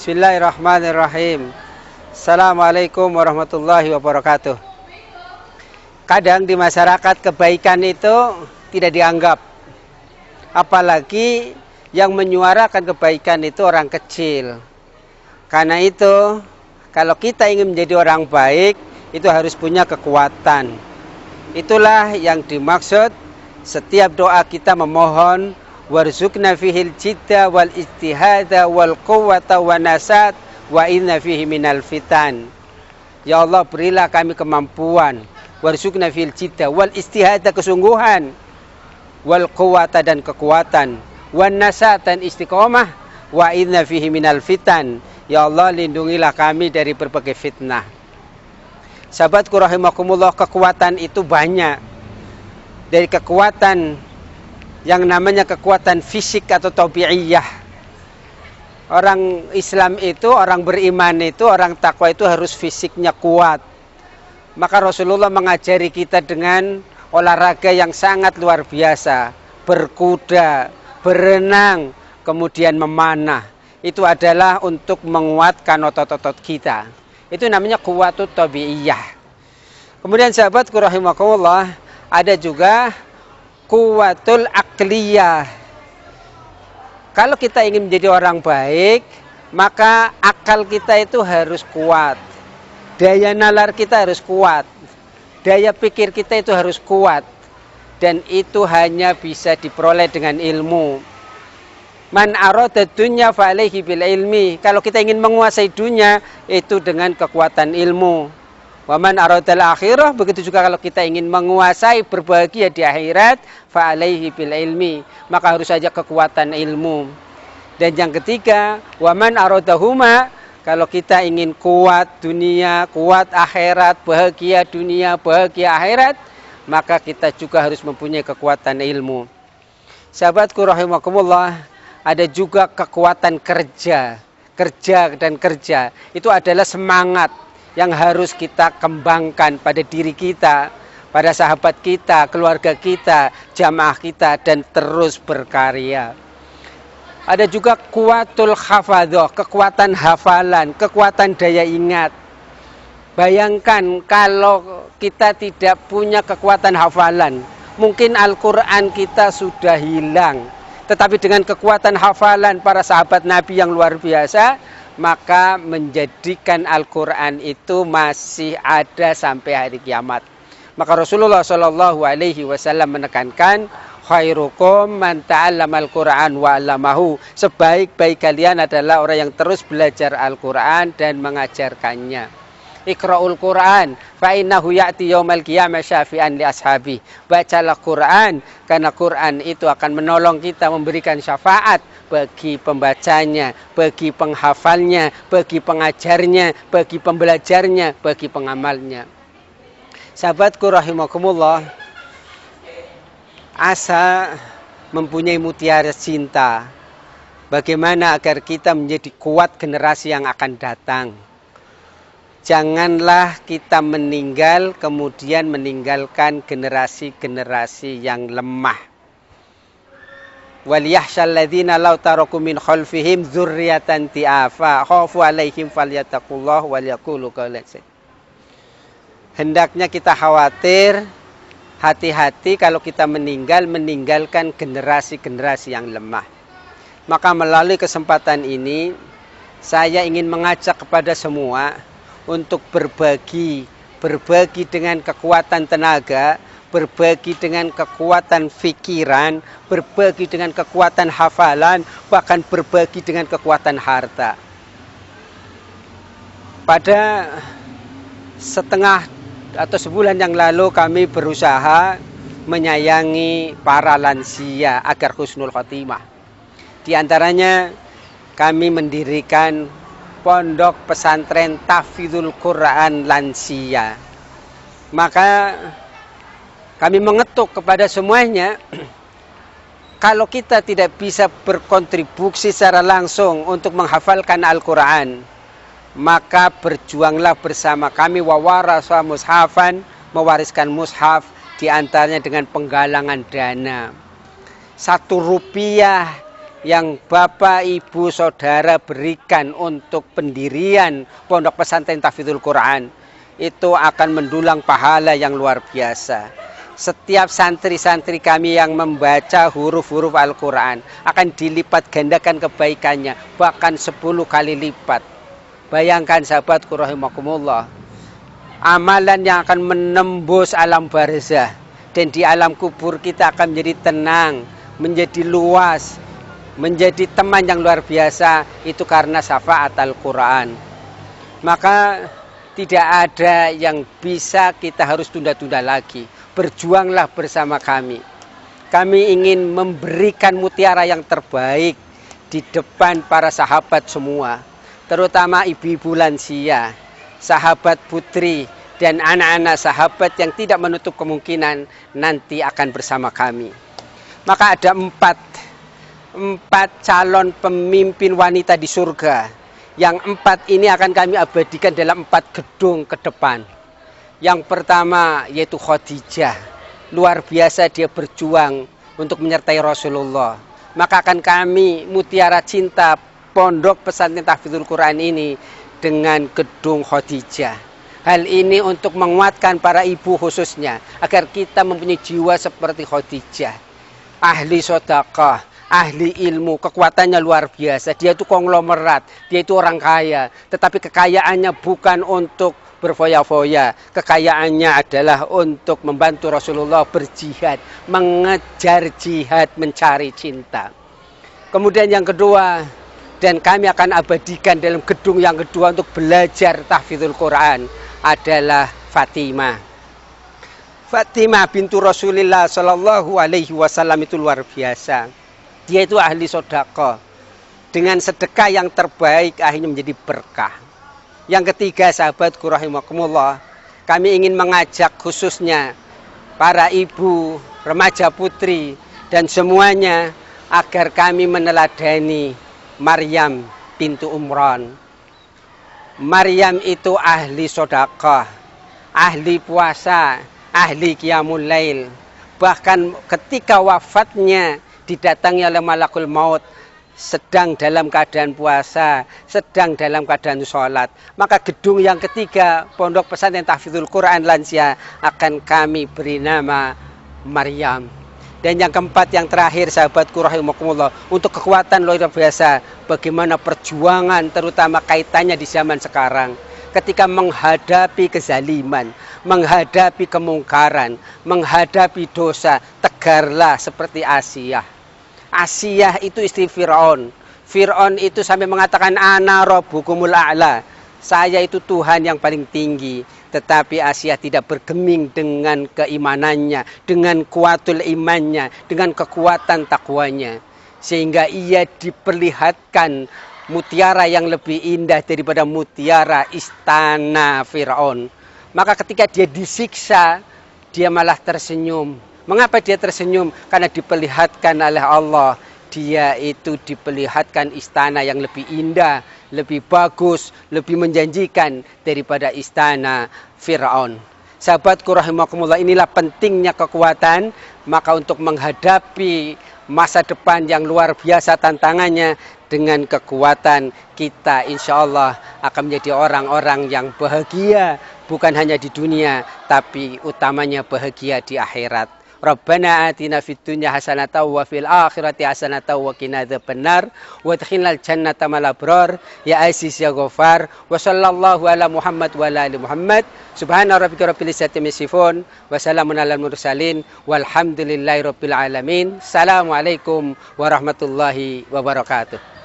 Bismillahirrahmanirrahim. Assalamualaikum warahmatullahi wabarakatuh. Kadang di masyarakat kebaikan itu tidak dianggap. Apalagi yang menyuarakan kebaikan itu orang kecil. Karena itu, kalau kita ingin menjadi orang baik, itu harus punya kekuatan. Itulah yang dimaksud setiap doa kita memohon warzuqna fihil jidda wal ijtihada wal quwwata wan nasat wa inna fihi minal fitan. Ya Allah, berilah kami kemampuan, warzuqna fihil jidda wal ijtihada, kesungguhan, wal quwwata dan kekuatan, wan nasat dan istiqomah, wa inna fihi minal fitan. Ya Allah, lindungilah kami dari berbagai fitnah. Sahabatku rahimakumullah, kekuatan itu banyak. Dari kekuatan yang namanya kekuatan fisik atau tabi'iyah. Orang Islam itu, orang beriman itu, orang takwa itu harus fisiknya kuat. Maka Rasulullah mengajari kita dengan olahraga yang sangat luar biasa. Berkuda, berenang, kemudian memanah. Itu adalah untuk menguatkan otot-otot kita. Itu namanya kuwatut tabi'iyah. Kemudian sahabatku rahimakumullah, ada juga kuwatul akliyah. Kalau kita ingin menjadi orang baik, maka akal kita itu harus kuat. Daya nalar kita harus kuat. Daya pikir kita itu harus kuat. Dan itu hanya bisa diperoleh dengan ilmu. Man arada dunya fa alaihi bil ilmi. Kalau kita ingin menguasai dunia, itu dengan kekuatan ilmu. Waman aradal akhirah, begitu juga kalau kita ingin menguasai berbahagia di akhirat, fa alaihi bil ilmi, maka harus saja kekuatan ilmu. Dan yang ketiga, waman aradahuma, kalau kita ingin kuat dunia, kuat akhirat, bahagia dunia, bahagia akhirat, maka kita juga harus mempunyai kekuatan ilmu. Sahabatku rahimakumullah, ada juga kekuatan kerja. Kerja dan kerja itu adalah semangat yang harus kita kembangkan pada diri kita, pada sahabat kita, keluarga kita, jamaah kita, dan terus berkarya. Ada juga kuwatul hafadhah, kekuatan hafalan, kekuatan daya ingat. Bayangkan kalau kita tidak punya kekuatan hafalan, mungkin Al-Quran kita sudah hilang. Tetapi dengan kekuatan hafalan para sahabat Nabi yang luar biasa, maka menjadikan Al-Quran itu masih ada sampai hari kiamat. Maka Rasulullah SAW menekankan, khairukum man ta'allama al-Quran wa 'allamahu. Sebaik-baik kalian adalah orang yang terus belajar Al-Quran dan mengajarkannya. Iqra'ul Quran fa innahu ya'ti yaumal qiyamah syafi'an li ashabi. Bacalah Quran karena Quran itu akan menolong kita, memberikan syafaat bagi pembacanya, bagi penghafalnya, bagi pengajarnya, bagi pembelajarnya, bagi pengamalnya. Sahabatku rahimakumullah, asa mempunyai mutiara cinta. Bagaimana agar kita menjadi kuat generasi yang akan datang? Janganlah kita meninggal kemudian meninggalkan generasi-generasi yang lemah. Waliyahsyal ladzina law taraku min khalfihim dzurriyyatan ti'afa khafu 'alaihim falyattaqullah wal yaqulu qawlan sadida. Hendaknya kita khawatir, hati-hati kalau kita meninggalkan generasi-generasi yang lemah. Maka melalui kesempatan ini saya ingin mengajak kepada semua untuk berbagi dengan kekuatan tenaga, berbagi dengan kekuatan fikiran, berbagi dengan kekuatan hafalan, bahkan berbagi dengan kekuatan harta. Pada setengah atau sebulan yang lalu kami berusaha menyayangi para lansia agar husnul khotimah. Di antaranya kami mendirikan pondok pesantren Tahfidzul Quran lansia. Maka kami mengetuk kepada semuanya, kalau kita tidak bisa berkontribusi secara langsung untuk menghafalkan Al-Quran, maka berjuanglah bersama kami wawarasa mushafan, mewariskan mushaf, diantaranya dengan penggalangan dana. 1 rupiah yang Bapak, Ibu, Saudara berikan untuk pendirian Pondok Pesantren Tahfidzul Quran itu akan mendulang pahala yang luar biasa. Setiap santri-santri kami yang membaca huruf-huruf Al-Quran akan dilipat gandakan kebaikannya, bahkan 10 kali lipat. Bayangkan sahabatku rahimakumullah, amalan yang akan menembus alam barzah, dan di alam kubur kita akan menjadi tenang, menjadi luas, menjadi teman yang luar biasa, itu karena syafaat Al-Quran. Maka tidak ada yang bisa kita harus tunda-tunda lagi. Berjuanglah bersama kami. Kami ingin memberikan mutiara yang terbaik di depan para sahabat semua, terutama ibu-ibu lansia, sahabat putri, dan anak-anak sahabat yang tidak menutup kemungkinan nanti akan bersama kami. Maka ada empat calon pemimpin wanita di surga. Yang 4 ini akan kami abadikan dalam 4 gedung ke depan. Yang pertama yaitu Khadijah. Luar biasa dia berjuang untuk menyertai Rasulullah. Maka akan kami mutiara cinta Pondok Pesantren Tahfidzul Quran ini dengan gedung Khadijah. Hal ini untuk menguatkan para ibu khususnya, agar kita mempunyai jiwa seperti Khadijah. Ahli sedekah, ahli ilmu, kekuatannya luar biasa. Dia itu konglomerat, dia itu orang kaya. Tetapi kekayaannya bukan untuk berfoya-foya. Kekayaannya adalah untuk membantu Rasulullah berjihad, mengejar jihad, mencari cinta. Kemudian yang kedua, dan kami akan abadikan dalam gedung yang kedua untuk belajar tahfidzul Quran, adalah Fatimah. Fatimah bintu Rasulullah Shallallahu Alaihi Wasallam itu luar biasa. Dia itu ahli sedekah. Dengan sedekah yang terbaik akhirnya menjadi berkah. Yang ketiga, sahabatku rahimakumullah, kami ingin mengajak khususnya para ibu, remaja putri, dan semuanya agar kami meneladani Maryam bintu Imran. Maryam itu ahli sedekah, ahli puasa, ahli qiyamul lail. Bahkan ketika wafatnya didatangi oleh malakul maut, sedang dalam keadaan puasa, sedang dalam keadaan sholat. Maka gedung yang ketiga, Pondok Pesantren Tahfidzul Quran Lansia, akan kami beri nama Maryam. Dan yang keempat, yang terakhir, sahabatku rahimakumullah, untuk kekuatan luar biasa, bagaimana perjuangan terutama kaitannya di zaman sekarang. Ketika menghadapi kezaliman, menghadapi kemungkaran, menghadapi dosa, tegarlah seperti Asiyah. Asiyah itu istri Fir'aun. Fir'aun itu sampai mengatakan ana rabbukumul a'la. Saya itu Tuhan yang paling tinggi. Tetapi Asiyah tidak bergeming dengan keimanannya, dengan kuatul imannya, dengan kekuatan takwanya. Sehingga ia diperlihatkan mutiara yang lebih indah daripada mutiara istana Fir'aun. Maka ketika dia disiksa, dia malah tersenyum. Mengapa dia tersenyum? Karena diperlihatkan oleh Allah, dia itu diperlihatkan istana yang lebih indah, lebih bagus, lebih menjanjikan daripada istana Fir'aun. Sahabatku rahimakumullah, inilah pentingnya kekuatan. Maka untuk menghadapi masa depan yang luar biasa tantangannya, dengan kekuatan kita insya Allah akan menjadi orang-orang yang bahagia, bukan hanya di dunia, tapi utamanya bahagia di akhirat. Rabbana atina fid dunya hasanatan wa fil akhirati hasanatan wa qina adzabannar wa adkhilnal jannata ma'al abrar ya aziz ya ghafar wa sallallahu ala Muhammad wa ala ali Muhammad subhana rabbika rabbil izzati amma yasifun wa salamun alal mursalin walhamdulillahi rabbil alamin. Assalamualaikum warahmatullahi wabarakatuh.